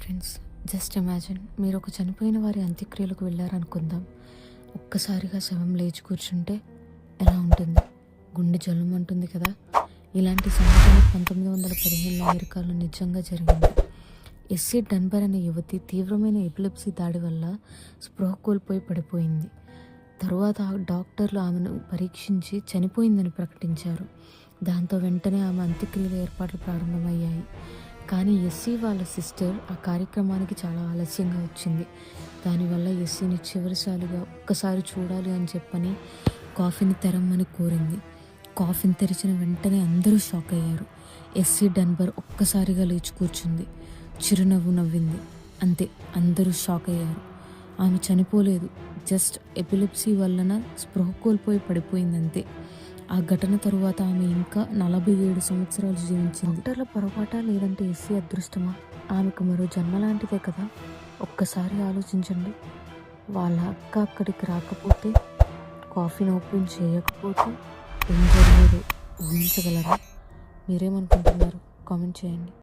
Friends, just imagine మీరు ఒక చనిపోయిన వారి అంత్యక్రియలకు వెళ్ళారనుకుందాం. ఒక్కసారిగా శవం లేచి కూర్చుంటే ఎలా ఉంటుంది? గుండె జల్లుమంటుంది కదా. ఇలాంటి సంఘటన 1915లో అమెరికాలో నిజంగా జరిగింది. ఎస్సీ డన్బర్ అనే యువతి తీవ్రమైన ఎపిలెప్సీ దాడి వల్ల స్పృహ కోల్పోయి పడిపోయింది. తరువాత డాక్టర్లు ఆమెను పరీక్షించి చనిపోయిందని ప్రకటించారు. దాంతో వెంటనే ఆమె అంత్యక్రియల ఏర్పాట్లు ప్రారంభమయ్యాయి. కానీ ఎస్సీ వాళ్ళ సిస్టర్ ఆ కార్యక్రమానికి చాలా ఆలస్యంగా వచ్చింది. దానివల్ల ఎస్సీని చివరిసారిగా ఒక్కసారి చూడాలి అని చెప్పని కాఫీని తెరమ్మని కోరింది. కాఫీని తెరిచిన వెంటనే అందరూ షాక్ అయ్యారు. ఎస్సీ డన్బర్ ఒక్కసారిగా లేచి కూర్చుంది, చిరునవ్వు నవ్వింది. అంతే, అందరూ షాక్ అయ్యారు. ఆమె చనిపోలేదు, జస్ట్ ఎపిలెప్సీ వలన స్పృహ కోల్పోయి పడిపోయిందంతే. ఆ ఘటన తరువాత ఆమె ఇంకా 47 సంవత్సరాలు జీవించింది. డాక్టర్ల పొరపాట లేదంటే ఎస్సీ అదృష్టమా? ఆమెకు మరో జన్మ లాంటిదే కదా. ఒక్కసారి ఆలోచించండి. వాళ్ళ అక్క అక్కడికి రాకపోతే, కాఫీని ఓపెన్ చేయకపోతే ఏం జరిగేదో ఊహించగలరా? మీరేమనుకుంటున్నారు? కామెంట్ చేయండి.